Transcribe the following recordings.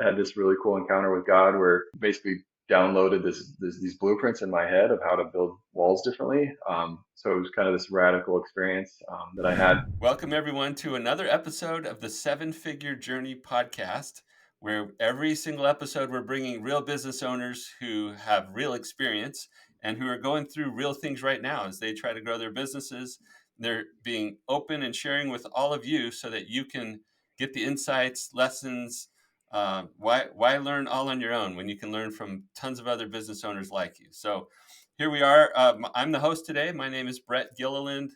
had this really cool encounter with God where basically downloaded these blueprints in my head of how to build walls differently. So it was kind of this radical experience that I had. Welcome, everyone, to another episode of the Seven Figure Journey podcast, where every single episode we're bringing real business owners who have real experience and who are going through real things right now as they try to grow their businesses. They're being open and sharing with all of you so that you can get the insights, lessons. Why learn all on your own when you can learn from tons of other business owners like you? So here we are. I'm the host today. My name is Brett Gilliland.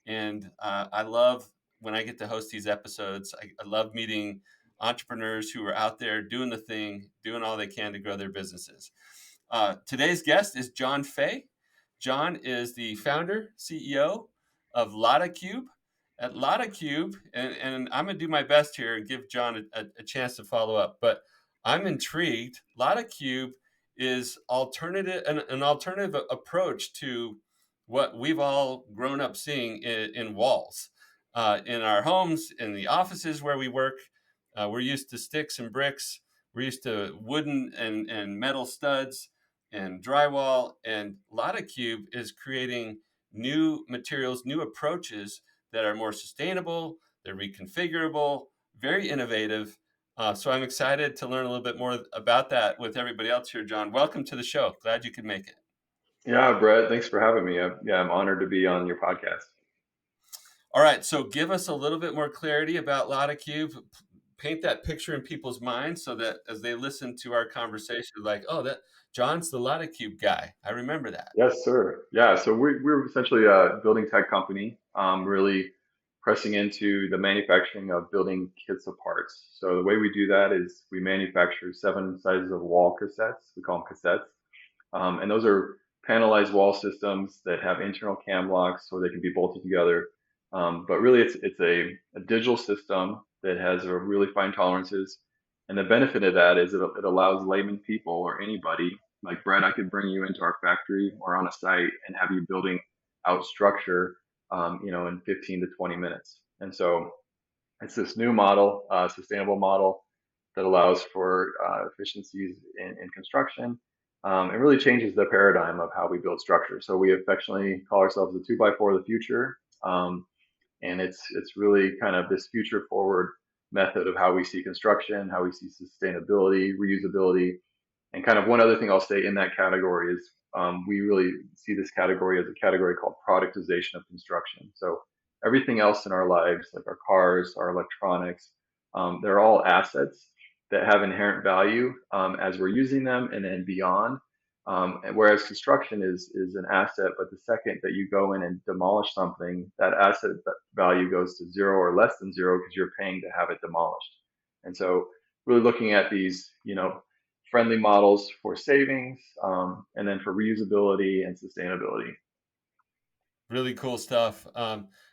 And I love when I get to host these episodes. I love meeting entrepreneurs who are out there doing the thing, doing all they can to grow their businesses. Today's guest is John Fay. John is the founder, CEO of Låda Cube. At Låda Cube, and I'm going to do my best here and give John a chance to follow up, but I'm intrigued. Låda Cube is an alternative approach to what we've all grown up seeing in walls, in our homes, in the offices where we work. We're used to sticks and bricks. We're used to wooden and metal studs and drywall. And Låda Cube is creating new materials, new approaches that are more sustainable. They're reconfigurable, very innovative. So I'm excited to learn a little bit more about that with everybody else here, John. Welcome to the show. Glad you could make it. Yeah, Brett, thanks for having me. I'm honored to be on your podcast. All right, so give us a little bit more clarity about Låda Cube. Paint that picture in people's minds so that as they listen to our conversation, like, oh, that John's the Låda Cube guy. I remember that. Yes, sir. Yeah, so we're essentially a building tech company, really pressing into the manufacturing of building kits of parts. So the way we do that is we manufacture 7 sizes of wall cassettes. We call them cassettes. And those are panelized wall systems that have internal cam locks so they can be bolted together. But really, it's a digital system that has a really fine tolerances. And the benefit of that is it allows layman people or anybody, like Brett, I could bring you into our factory or on a site and have you building out structure, in 15 to 20 minutes. And so it's this new model, sustainable model that allows for efficiencies in construction. It really changes the paradigm of how we build structure. So we affectionately call ourselves the 2x4 of the future. And it's really kind of this future forward method of how we see construction, how we see sustainability, reusability, and kind of one other thing I'll say in that category is we really see this category as a category called productization of construction. So everything else in our lives, like our cars, our electronics, they're all assets that have inherent value as we're using them and then beyond. And whereas construction is an asset, but the second that you go in and demolish something, that asset value goes to zero or less than zero because you're paying to have it demolished. And so really looking at these, friendly models for savings, and then for reusability and sustainability. Really cool stuff.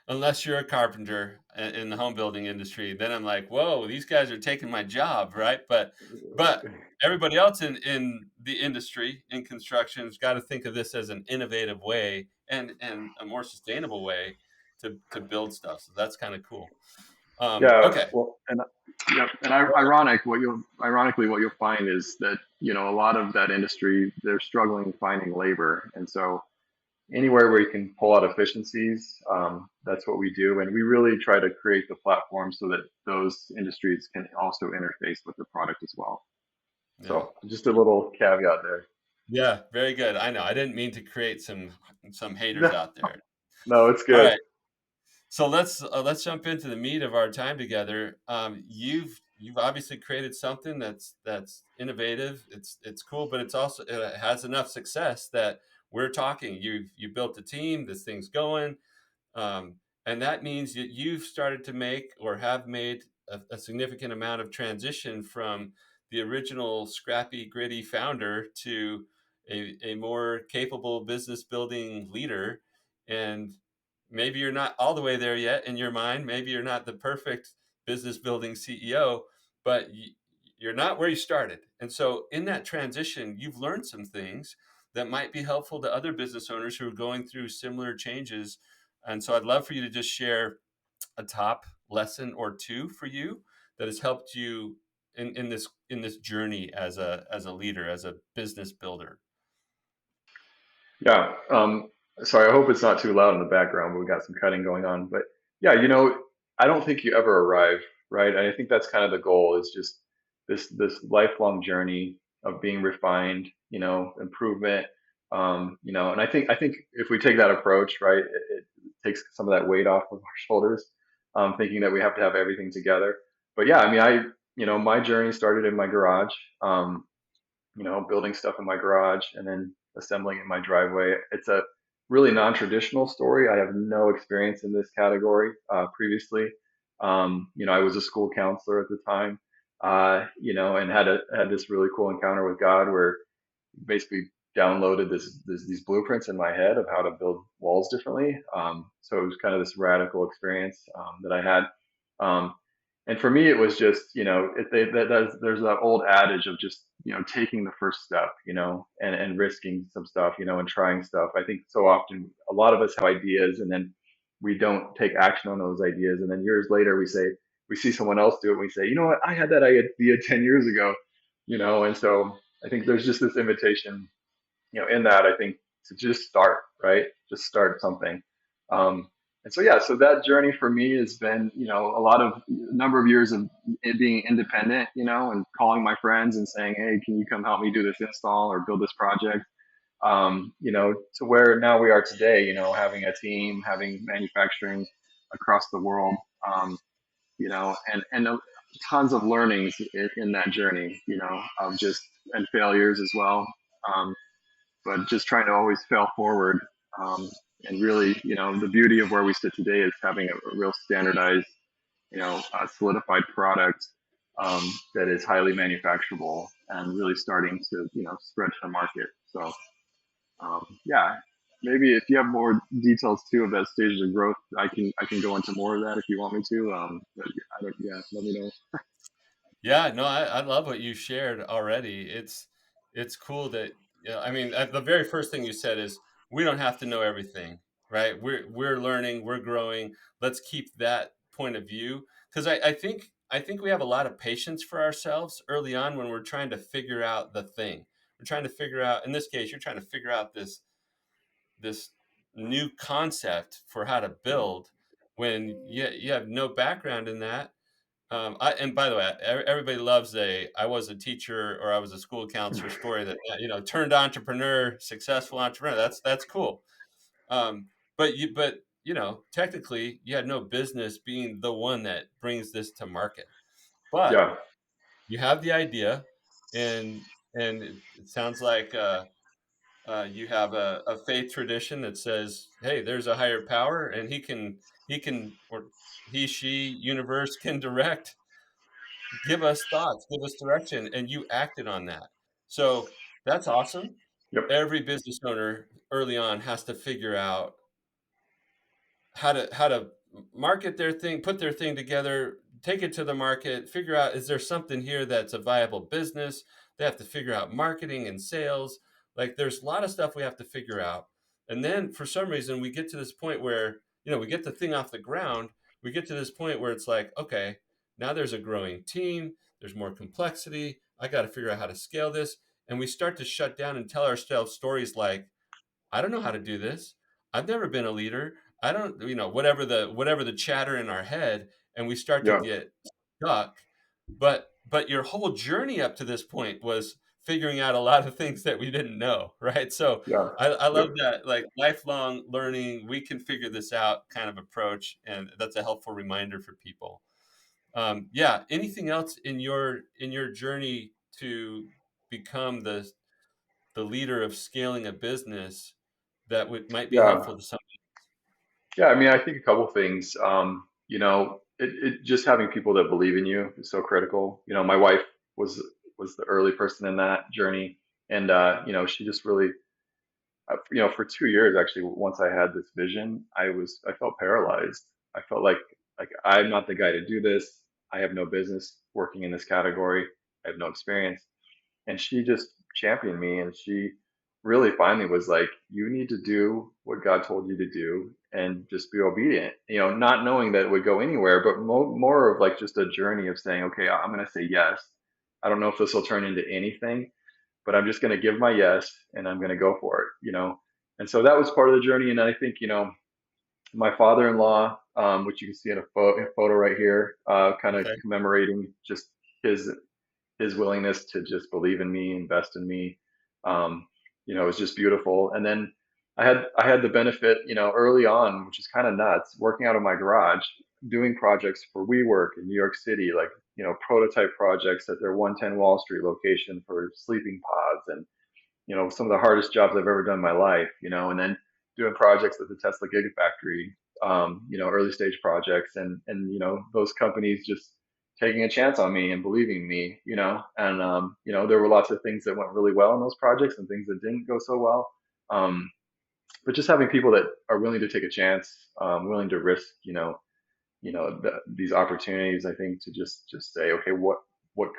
Unless you're a carpenter in the home building industry, then I'm like, whoa, these guys are taking my job, right? But everybody else in the industry in construction has got to think of this as an innovative way and a more sustainable way to build stuff. So that's kind of cool. Yeah, Okay. well, and yeah, and ironically what you'll find is that a lot of that industry they're struggling finding labor, and so anywhere where you can pull out efficiencies, that's what we do, and we really try to create the platform so that those industries can also interface with the product as well. Yeah. So just a little caveat there. Yeah. Very good. I know. I didn't mean to create some haters out there. No, it's All good. right. So let's jump into the meat of our time together. You've obviously created something that's innovative. It's cool, but it has enough success that we're talking. You built a team. This thing's going, and that means that you've started to make or have made a significant amount of transition from the original scrappy, gritty founder to a more capable business building leader. And maybe you're not all the way there yet in your mind. Maybe you're not the perfect business building CEO, but you're not where you started. And so in that transition, you've learned some things that might be helpful to other business owners who are going through similar changes. And so I'd love for you to just share a top lesson or two for you that has helped you in this journey as a leader, as a business builder? Yeah. Sorry, I hope it's not too loud in the background, but we got some cutting going on. But yeah, I don't think you ever arrive, right? And I think that's kind of the goal is just this lifelong journey of being refined, improvement. And I think if we take that approach, right, it takes some of that weight off of our shoulders, thinking that we have to have everything together. But yeah, I mean, my journey started in my garage. Um, building stuff in my garage and then assembling in my driveway. It's a really non-traditional story. I have no experience in this category previously. I was a school counselor at the time, and had this really cool encounter with God where he basically downloaded these blueprints in my head of how to build walls differently. So it was kind of this radical experience that I had. Um, and for me, it was just, there's that old adage of just, taking the first step, and risking some stuff, and trying stuff. I think so often a lot of us have ideas and then we don't take action on those ideas. And then years later, we see someone else do it. And we say, you know what, I had that idea 10 years ago, and so I think there's just this invitation, in that I think to just start, right? Just start something. And so yeah, so that journey for me has been, a number of years of it being independent, and calling my friends and saying, hey, can you come help me do this install or build this project? To where now we are today, having a team, having manufacturing across the world, and tons of learnings in that journey, of just and failures as well. Um, but just trying to always fail forward. Um, and really, the beauty of where we sit today is having a real standardized, solidified product that is highly manufacturable and really starting to, spread to the market. So, yeah, maybe if you have more details too of that stages of growth, I can go into more of that if you want me to. But I don't, yeah, let me know. Yeah, no, I love what you shared already. It's cool that I mean, the very first thing you said is we don't have to know everything, right? We're learning, we're growing. Let's keep that point of view because I think we have a lot of patience for ourselves early on when we're trying to figure out the thing. We're trying to figure out, in this case, you're trying to figure out this new concept for how to Yeah, build when you have no background in that. And by the way, everybody loves a I was a teacher or I was a school counselor story that turned entrepreneur, successful entrepreneur. That's cool. But technically, you had no business being the one that brings this to market. But yeah, you have the idea, and it sounds like you have a faith tradition that says, "Hey, there's a higher power, and or she universe can direct. Give us thoughts, give us direction," and you acted on that. So, that's awesome. yep, Every business owner early on has to figure out how to market their thing, put their thing together, take it to the market, figure out is there something here that's a viable business? They have to figure out marketing and sales. Like there's a lot of stuff we have to figure out. And then for some reason we get to this point where, we get the thing off the ground, we get to this point where it's like, okay, now there's a growing team, there's more complexity. I got to figure out how to scale this. And we start to shut down and tell ourselves stories like, I don't know how to do this. I've never been a leader. I don't, whatever the chatter in our head, and we start to yeah, get stuck. But your whole journey up to this point was figuring out a lot of things that we didn't know, right? So yeah, I yep. love that like lifelong learning, we can figure this out kind of approach, and that's a helpful reminder for people. Yeah. Anything else in your journey to become the leader of scaling a business that would might be Yeah. helpful to some. Yeah, I mean, I think a couple things. It just having people that believe in you is so critical. My wife was was the early person in that journey, and she just really, for 2 years actually. Once I had this vision, I felt paralyzed. I felt like I'm not the guy to do this. I have no business working in this category. I have no experience, and she just championed me, and she really finally was like, you need to do what God told you to do and just be obedient, not knowing that it would go anywhere, but more of like just a journey of saying, okay, I'm going to say yes. I don't know if this will turn into anything, but I'm just going to give my yes and I'm going to go for it, And so that was part of the journey. And I think, my father-in-law, which you can see in a photo right here, kind of Okay. commemorating just his his willingness to just believe in me, invest in me, it was just beautiful. And then I had the benefit, early on, which is kind of nuts, working out of my garage, doing projects for WeWork in New York City, like prototype projects at their 110 Wall Street location for sleeping pods, and some of the hardest jobs I've ever done in my life, and then doing projects at the Tesla Gigafactory, early stage projects, and those companies just taking a chance on me and believing me, and there were lots of things that went really well in those projects and things that didn't go so well. Um, but just having people that are willing to take a chance, willing to risk, these opportunities, I think, to just say, okay, what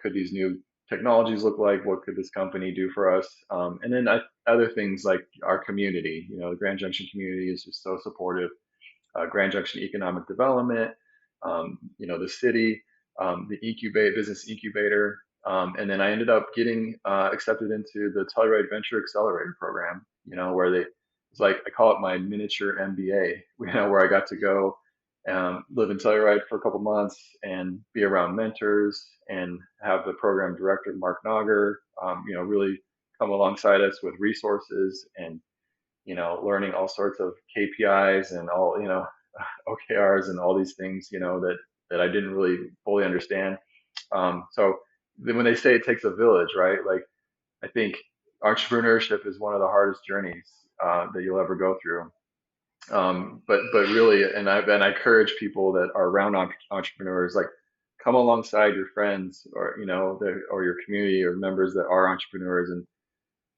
could these new technologies look like? What could this company do for us? And then other things like our community. The Grand Junction community is just so supportive. Grand Junction Economic Development, the city, the business incubator, and then I ended up getting accepted into the Telluride Venture Accelerator program. Where it's like I call it my miniature MBA. Where I got to go live in Telluride for a couple months and be around mentors and have the program director Mark Nagar, really come alongside us with resources and learning all sorts of KPIs and all OKRs and all these things that I didn't really fully understand. So then when they say it takes a village, right? Like I think entrepreneurship is one of the hardest journeys that you'll ever go through. But really, and I encourage people that are around entrepreneurs, like come alongside your friends or or your community or members that are entrepreneurs and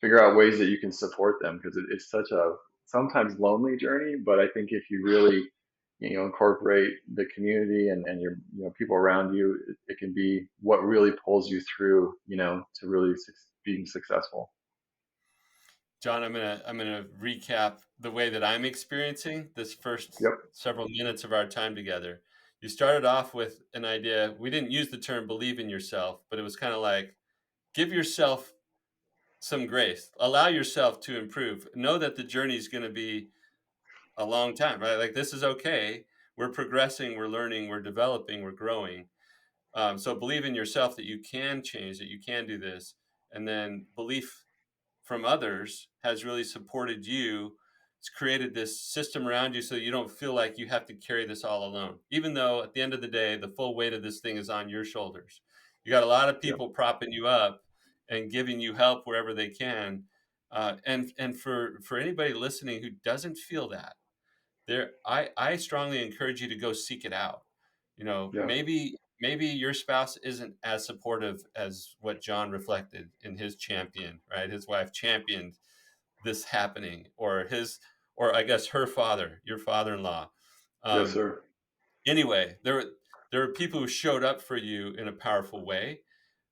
figure out ways that you can support them because it's such a sometimes lonely journey. But I think if you really incorporate the community and your people around you, it can be what really pulls you through to really being successful. John, I'm gonna recap the way that I'm experiencing this first Yep. several minutes of our time together. You started off with an idea. We didn't use the term believe in yourself, but it was kind of like give yourself some grace. Allow yourself to improve. Know that the journey is going to be a long time, right? Like this is okay. We're progressing, we're learning, we're developing, we're growing. So believe in yourself that you can change, that you can do this, and then belief from others has really supported you. It's created this system around you so you don't feel like you have to carry this all alone. Even though at the end of the day, the full weight of this thing is on your shoulders. You got a lot of Yep. people propping you up and giving you help wherever they can. And for anybody listening who doesn't feel that, I strongly encourage you to go seek it out. Yeah. Maybe your spouse isn't as supportive as what John reflected in his champion, right? His wife championed this happening, or I guess her father, your father-in-law. Yes, Um, sir. Anyway, there are people who showed up for you in a powerful way.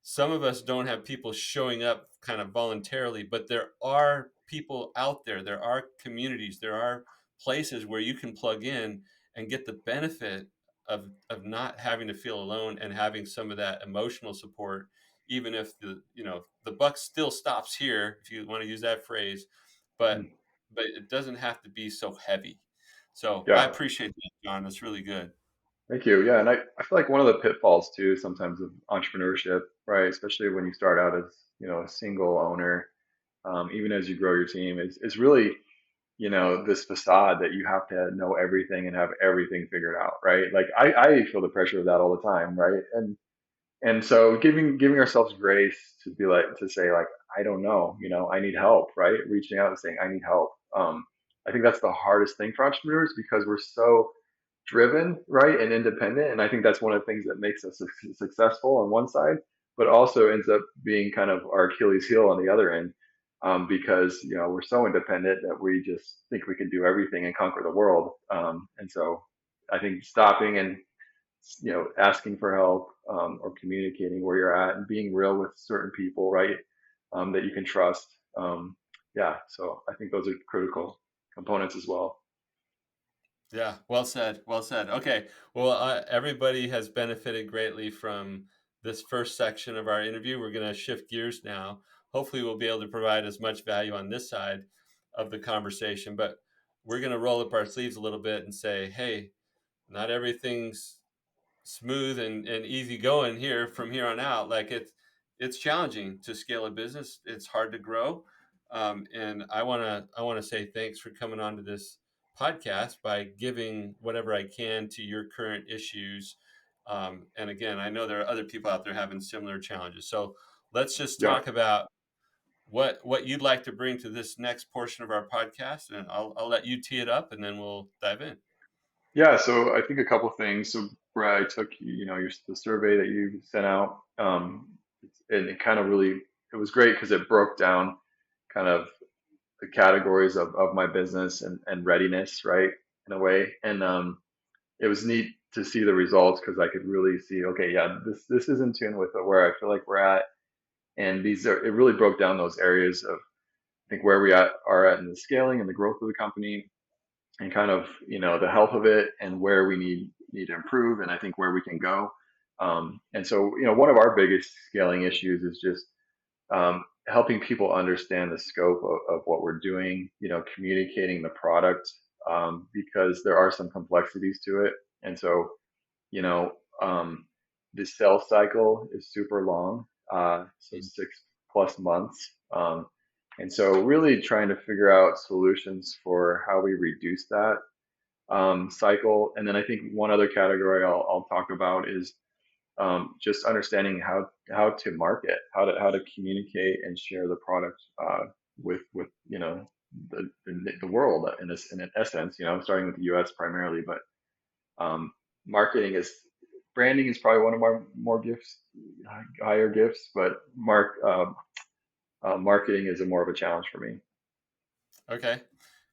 Some of us don't have people showing up kind of voluntarily, but there are people out there. There are communities. There are places where you can plug in and get the benefit of not having to feel alone and having some of that emotional support, even if the buck still stops here, if you want to use that phrase, but Mm. it doesn't have to be so heavy. So I Yeah. appreciate that, John. That's really good. Thank you. Yeah, and I feel like one of the pitfalls too sometimes of entrepreneurship, right? Especially when you start out as, a single owner, even as you grow your team, is really, this facade that you have to know everything and have everything figured out, right? Like I feel the pressure of that all the time, right? And so giving ourselves grace to be like to say like I don't know, I need help, right? Reaching out and saying I need help. I think that's the hardest thing for entrepreneurs because we're so driven, right, and independent. And I think that's one of the things that makes us successful on one side, but also ends up being kind of our Achilles heel on the other end, because we're so independent that we just think we can do everything and conquer the world. And so I think stopping and asking for help, or communicating where you're at and being real with certain people, right, that you can trust. Yeah, so I think those are critical components as well. Yeah, well said. Well said. Okay. Well, everybody has benefited greatly from this first section of our interview. We're going to shift gears now. Hopefully, we'll be able to provide as much value on this side of the conversation, but we're going to roll up our sleeves a little bit and say, hey, not everything's smooth and easy going here from here on out. Like it's challenging to scale a business. It's hard to grow. And I want to say thanks for coming on to this podcast by giving whatever I can to your current issues. And again, I know there are other people out there having similar challenges. So let's just Yeah. talk about what you'd like to bring to this next portion of our podcast, and I'll let you tee it up, and then we'll dive in. Yeah, so I think a couple things. So Brad, I took, the survey that you sent out, and it kind of really, it was great because it broke down kind of the categories of my business and readiness, right, in a way. And it was neat to see the results because I could really see, okay, yeah, this is in tune with where I feel like we're at. And it really broke down those areas of, I think, where are at in the scaling and the growth of the company, and kind of the health of it, and where we need to improve, and I think where we can go. And so one of our biggest scaling issues is just helping people understand the scope of what we're doing, communicating the product, because there are some complexities to it. And so you know um, the sales cycle is super long, so 6+ months. And so really trying to figure out solutions for how we reduce that cycle. And then I think one other category I'll talk about is just understanding how to market, how to communicate and share the product with the world in essence. Starting with the U.S. primarily, but um, marketing is branding is probably one of our more gifts, higher gifts, but marketing is a more of a challenge for me. Okay.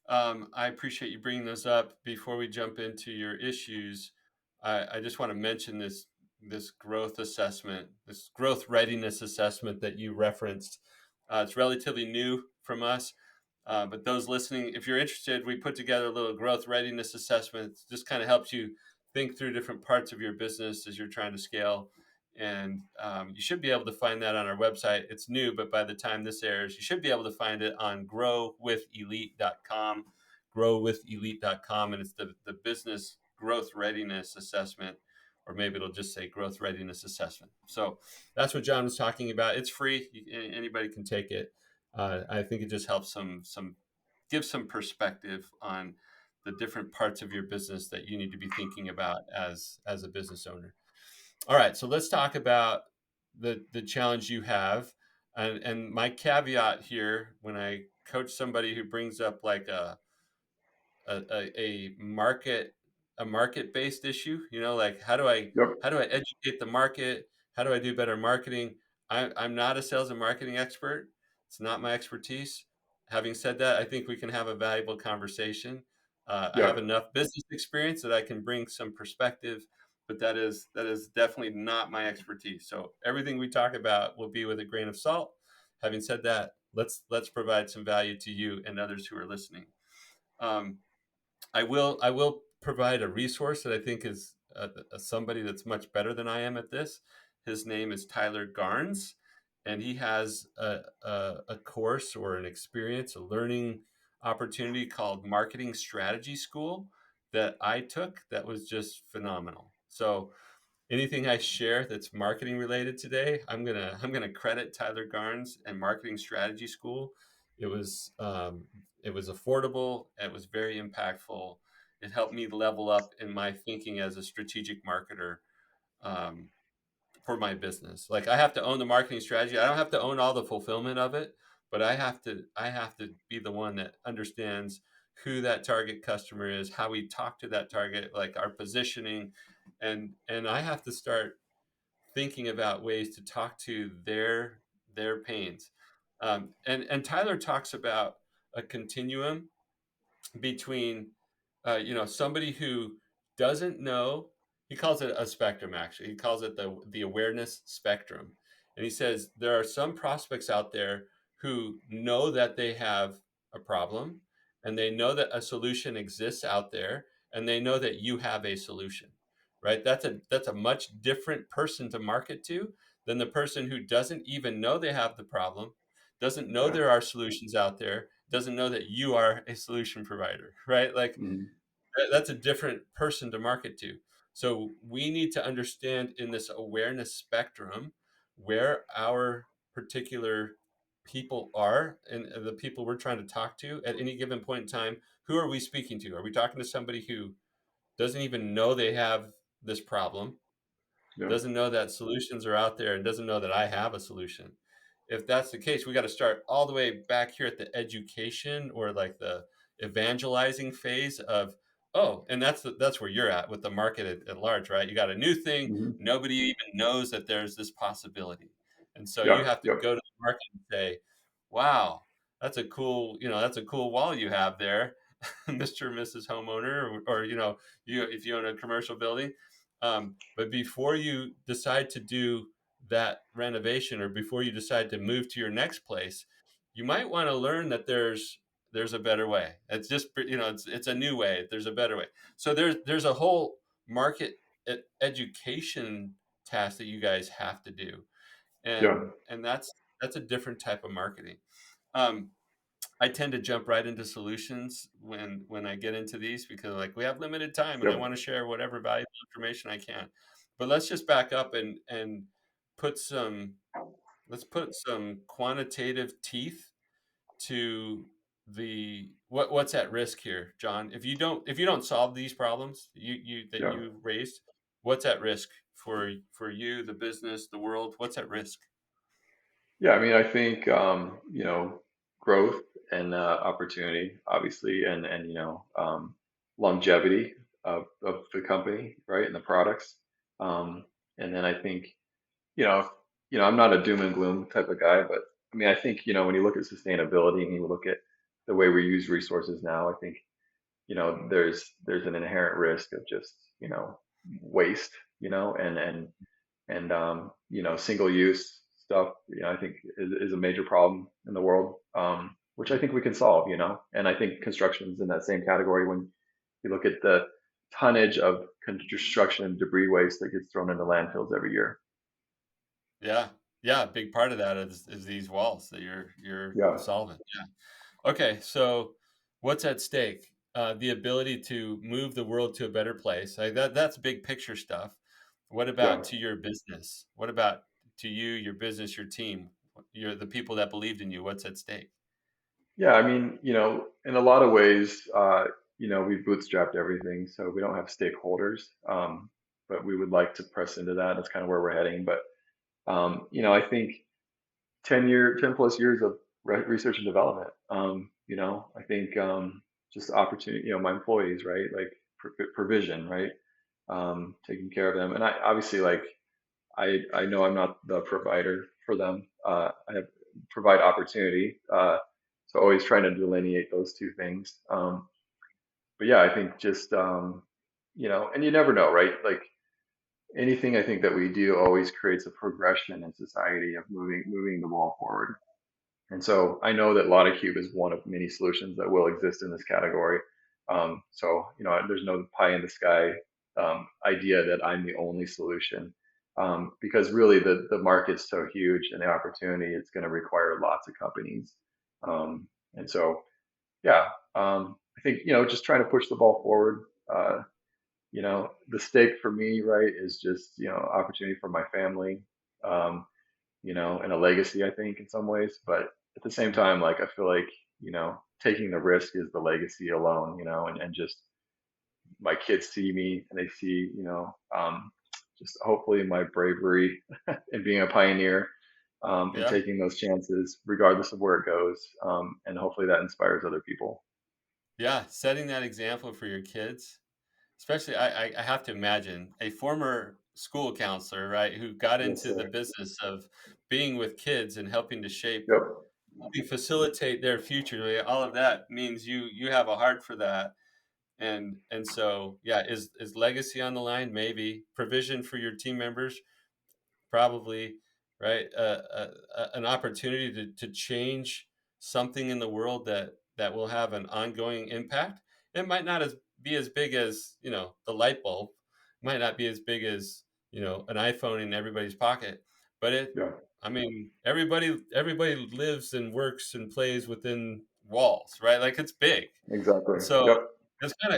I appreciate you bringing those up. Before we jump into your issues, I just want to mention this growth assessment, this growth readiness assessment that you referenced. It's relatively new from us, but those listening, if you're interested, we put together a little growth readiness assessment. It just kind of helps you think through different parts of your business as you're trying to scale. And you should be able to find that on our website. It's new, but by the time this airs, you should be able to find it on growwithelite.com, growwithelite.com. And it's the business growth readiness assessment, or maybe it'll just say growth readiness assessment. So that's what John was talking about. It's free. Anybody can take it. I think it just helps some give some perspective on the different parts of your business that you need to be thinking about as a business owner. All right, so let's talk about the challenge you have, and my caveat here when I coach somebody who brings up like a market based issue, like Yep. how do I educate the market? How do I do better marketing? I'm not a sales and marketing expert. It's not my expertise. Having said that, I think we can have a valuable conversation. I have Yep. enough business experience that I can bring some perspective, but that is definitely not my expertise. So everything we talk about will be with a grain of salt. Having said that, let's provide some value to you and others who are listening. Um, I will provide a resource that I think is somebody that's much better than I am at this. His name is Tyler Garnes, and he has a course or an experience, a learning opportunity called Marketing Strategy School that I took that was just phenomenal. So anything I share that's marketing related today, I'm gonna credit Tyler Garnes and Marketing Strategy School. It was um, it was affordable. It was very impactful. It helped me level up in my thinking as a strategic marketer um, for my business. Like I have to own the marketing strategy. I don't have to own all the fulfillment of it, but I have to be the one that understands who that target customer is, how we talk to that target, like our positioning, and I have to start thinking about ways to talk to their pains. And Tyler talks about a continuum between somebody who doesn't know. He calls it a spectrum. Actually, he calls it the awareness spectrum. And he says there are some prospects out there who know that they have a problem, and they know that a solution exists out there, and they know that you have a solution, right? That's a much different person to market to than the person who doesn't even know they have the problem, doesn't know Yeah. there are solutions out there, doesn't know that you are a solution provider, right? Like Mhm. that's a different person to market to. So we need to understand in this awareness spectrum where our particular people are and the people we're trying to talk to at any given point in time. Who are we speaking to? Are we talking to somebody who doesn't even know they have this problem, Yeah. doesn't know that solutions are out there, and doesn't know that I have a solution? If that's the case, we got to start all the way back here at the education or like the evangelizing phase of, oh, and that's where you're at with the market at large, right? You got a new thing, Mhm. nobody even knows that there's this possibility. And so you Yep. have to Yep. go to the market and say, wow, that's a cool wall you have there, Mr. or Mrs. Homeowner, or you if you own a commercial building. But before you decide to do that renovation or before you decide to move to your next place, you might want to learn that there's a better way. It's just it's a new way. There's a better way. So there's a whole market education task that you guys have to do, Yeah. and that's a different type of marketing. Um, I tend to jump right into solutions when I get into these because like we have limited time and I Yep. want to share whatever valuable information I can. But let's just back up and put some let's put some quantitative teeth to the what's at risk here, John. If you don't solve these problems that Yeah. you raised, what's at risk for you, the business, the world? What's at risk? Yeah. I mean, I think growth and opportunity, obviously, and longevity of the company, right, and the products. Um, and then I think you know, I'm not a doom and gloom type of guy, but I mean, I think when you look at sustainability and you look at the way we use resources now, I think there's an inherent risk of just waste, and single use stuff, I think is a major problem in the world, which I think we can solve, and I think construction is in that same category when you look at the tonnage of construction debris waste that gets thrown into landfills every year. Yeah. Yeah, a big part of that is these walls that you're Yeah, solving. Okay, so what's at stake? The ability to move the world to a better place. Like that's big picture stuff. What yeah. about to your business? What about to you, your business, your team, the people that believed in you? What's at stake? Yeah, I mean, in a lot of ways, we bootstrapped everything, so we don't have stakeholders. But we would like to press into that. That's kind of where we're heading. But I think 10 plus years of research and development. I think just opportunity. My employees, right? Like provision, right? Taking care of them, and I obviously like I know I'm not the provider for them. I have provide opportunity. So always trying to delineate those two things. But yeah, I think just and you never know, right? Like anything I think that we do always creates a progression in society of moving the ball forward. And so I know that Låda Cube is one of many solutions that will exist in this category. So there's no pie in the sky idea that I'm the only solution, because really the market's so huge and the opportunity it's going to require lots of companies. And so yeah, I think just trying to push the ball forward. The stake for me, right, is just opportunity for my family. Um, and a legacy, I think, in some ways. But at the same time, like I feel like, taking the risk is the legacy alone, and just my kids see me and they see, just hopefully my bravery in being a pioneer, and Yeah. taking those chances, regardless of where it goes. And hopefully that inspires other people. Yeah, setting that example for your kids, especially I have to imagine a former school counselor, right, who got Yes, into the sir. business of being with kids and helping to Yep. facilitate their future. Like, all of that means you have a heart for that. And so yeah, is legacy on the line? Maybe provision for your team members, probably, right? An opportunity to change something in the world that will have an ongoing impact. It might not be as big as the light bulb, might not be as big as, an iPhone in everybody's pocket, but Yeah, I mean, everybody lives and works and plays within walls, right? Like, it's big. exactly. So, Yep.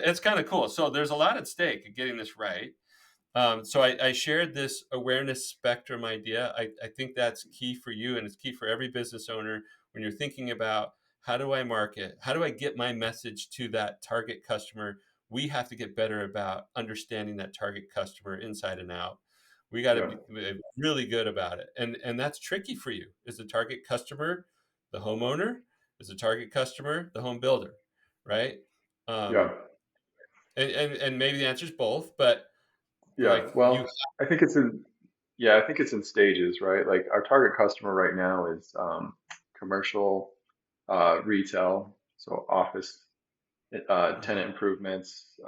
it's kinda cool. So, there's a lot at stake in getting this right. So I shared this awareness spectrum idea. I think that's key for you, and it's key for every business owner when you're thinking about, how do I market? How do I get my message to that target customer? We have to get better about understanding that target customer inside and out. We got to Yeah, be really good about it, and that's tricky for you. Is the target customer the homeowner? Is the target customer the home builder? Right? yeah, Um, and maybe the answer is both, but yeah. like you. Well, I think it's in yeah, I think it's in stages, right? Like our target customer right now is commercial, retail, so office, tenant improvements,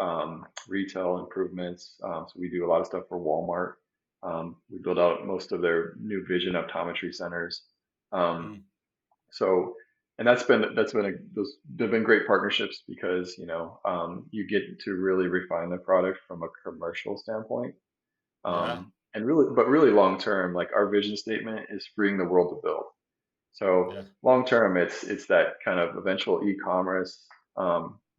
retail improvements. So we do a lot of stuff for Walmart. We build out most of their new vision optometry centers. Um, Mhm. so, and that's been those they've been great partnerships because you get to really refine the product from a commercial standpoint. Yeah, And really, but really long term, like our vision statement is freeing the world to build. So yeah, long term, it's that kind of eventual e-commerce,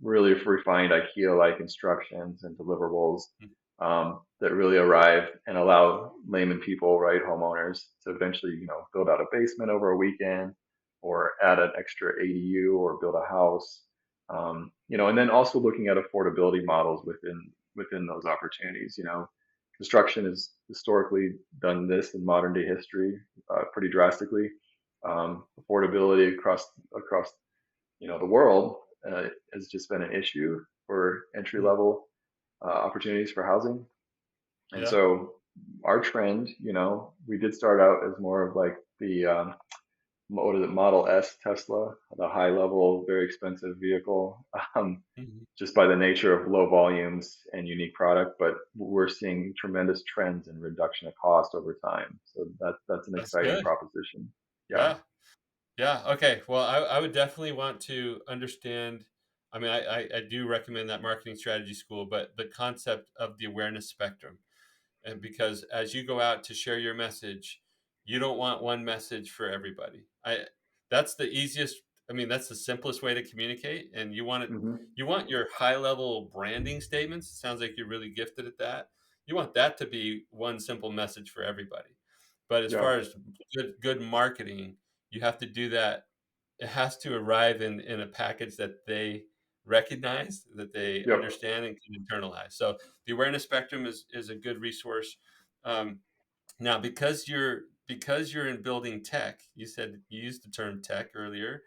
really refined IKEA-like instructions and deliverables mm, that really arrive and allow layman people, right, homeowners, to eventually, build out a basement over a weekend, or add an extra ADU, or build a house. And then also looking at affordability models within those opportunities. Construction has historically done this in modern day history pretty drastically. Affordability across the world has just been an issue for entry mm, level opportunities for housing. And yeah, so our trend, we did start out as more of like the what is it, Model S Tesla, the high level, very expensive vehicle, um, mhm. just by the nature of low volumes and unique product. But we're seeing tremendous trends in reduction of cost over time. So that's an That's exciting good. proposition. Yeah. Yeah, yeah, okay. Well, I would definitely want to understand. I mean, I do recommend that marketing strategy school, but the concept of the awareness spectrum. And because as you go out to share your message, you don't want one message for everybody. That's the easiest, I mean, that's the simplest way to communicate, and Hmm. you want your high level branding statements. It sounds like you're really gifted at that. You want that to be one simple message for everybody. But as Yeah. far as good marketing, you have to do that. It has to arrive in a package that they recognize, that they Yep. understand and can internalize. So the awareness spectrum is a good resource. Um, now, because you're in building tech, you said you used the term tech earlier.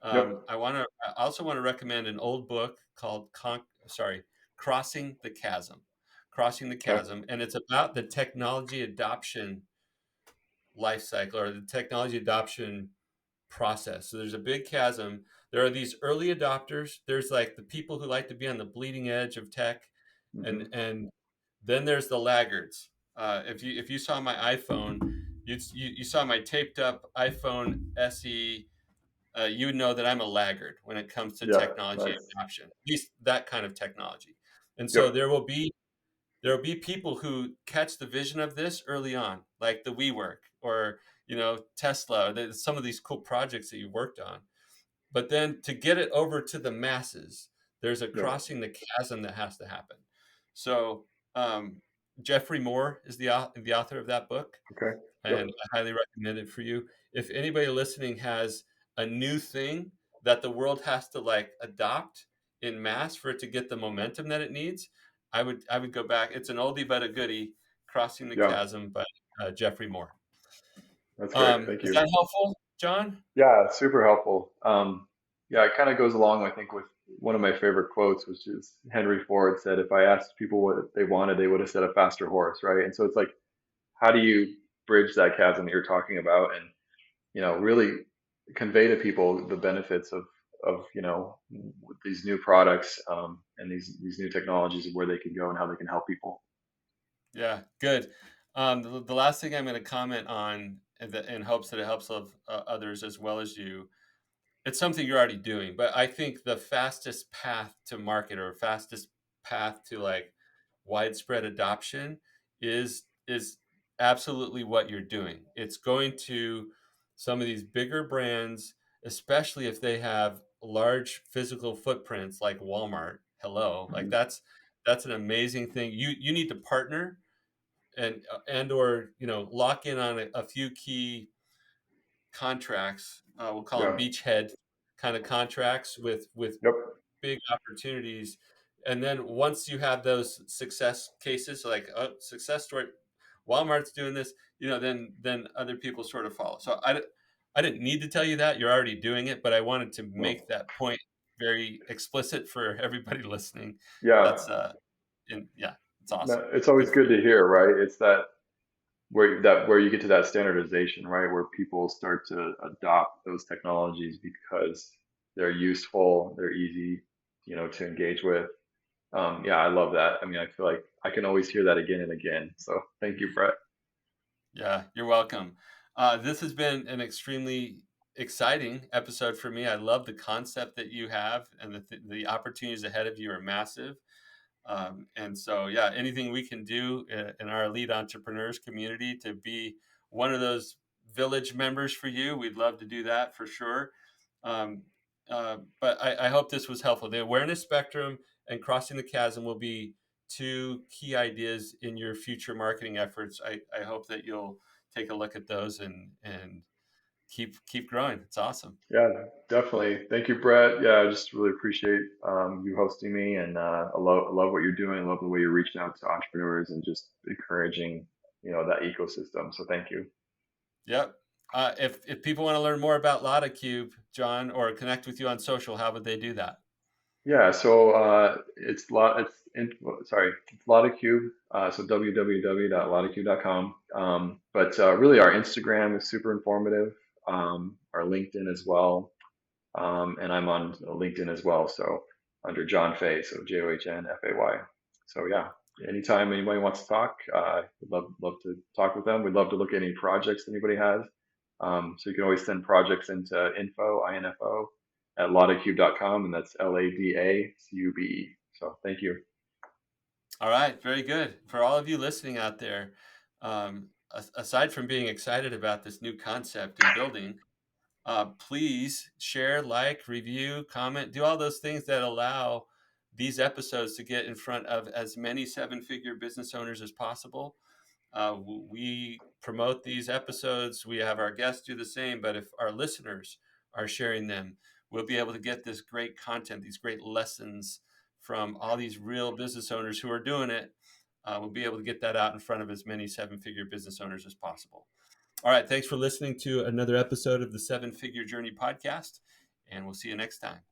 Yep. I also want to recommend an old book called Crossing the Chasm. Crossing the Okay. Chasm, and it's about the technology adoption life cycle, or the technology adoption process. So there's a big chasm. There are these early adopters. There's like the people who like to be on the bleeding edge of tech, Hmm. and then there's the laggards. If you saw my iPhone, you saw my taped up iPhone SE. You would know that I'm a laggard when it comes to Yeah. technology Nice. adoption, at least that kind of technology. And so Yep. there will be people who catch the vision of this early on, like the WeWork, or Tesla, or some of these cool projects that you worked on. But then to get it over to the masses, there's a Yep. crossing the chasm that has to happen. So Jeffrey Moore is the author of that book, Okay. Yep. and I highly recommend it for you. If anybody listening has a new thing that the world has to like adopt in mass for it to get the momentum that it needs, I would go back. It's an oldie but a goodie, Crossing the Yeah. Chasm by Jeffrey Moore. That's great. Thank Is you. that helpful, John? Yeah, super helpful. Yeah, it kind of goes along, I think, with one of my favorite quotes, which is Henry Ford said, "If I asked people what they wanted, they would have said a faster horse," right? And so it's like, how do you bridge that chasm that you're talking about, and really convey to people the benefits of these new products, and these new technologies, where they can go and how they can help people. Yeah, good. The last thing I'm going to comment on, in hopes that it helps of others as well as you, it's something you're already doing, but I think the fastest path to market, or fastest path to like widespread adoption is absolutely what you're doing. It's going to some of these bigger brands, especially if they have large physical footprints like Walmart. Hello, like Mhm. that's an amazing thing. You need to partner and or lock in on a few key contracts. We'll call them Yeah. beachhead kind of contracts with Yep. big opportunities. And then once you have those success cases, like a success story, Walmart's doing this, then other people sort of follow. So I didn't need to tell you that. You're already doing it, but I wanted to Well, make that point very explicit for everybody listening. yeah. That's yeah, it's awesome. No, it's always Good for good you. to hear, right? It's that where you get to that standardization, right? Where people start to adopt those technologies because they're useful, they're easy, to engage with. Yeah, I love that. I mean, I feel like I can always hear that again and again. So thank you, Brett. Yeah, you're welcome. This has been an extremely exciting episode for me. I love the concept that you have, and the opportunities ahead of you are massive. And so, yeah, anything we can do in our elite entrepreneurs community to be one of those village members for you, we'd love to do that for sure. Um, but I hope this was helpful. The awareness spectrum and crossing the chasm will be two key ideas in your future marketing efforts. I hope that you'll take a look at those and keep growing. It's awesome. Yeah, definitely. Thank you, Brett. Yeah, I just really appreciate you hosting me, and I love what you're doing. I love the way you're reaching out to entrepreneurs and just encouraging, that ecosystem. So thank you. Yep. If people want to learn more about Låda Cube, John, or connect with you on social, how would they do that? Yeah, so it's Låda Cube. So www.lodacube.com. But really, our Instagram is super informative. Our LinkedIn as well. And I'm on LinkedIn as well. So under John Fay, so JohnFay. So yeah, anytime anybody wants to talk, we'd love to talk with them. We'd love to look at any projects anybody has. So you can always send projects into info at laudacube.com, and that's LADACUBE. So thank you. All right, very good. For all of you listening out there, aside from being excited about this new concept and building, please share, like, review, comment, do all those things that allow these episodes to get in front of as many seven-figure business owners as possible. We promote these episodes. We have our guests do the same. But if our listeners are sharing them, we'll be able to get this great content, these great lessons from all these real business owners who are doing it. We'll be able to get that out in front of as many seven-figure business owners as possible. All right. Thanks for listening to another episode of the Seven Figure Journey podcast. And we'll see you next time.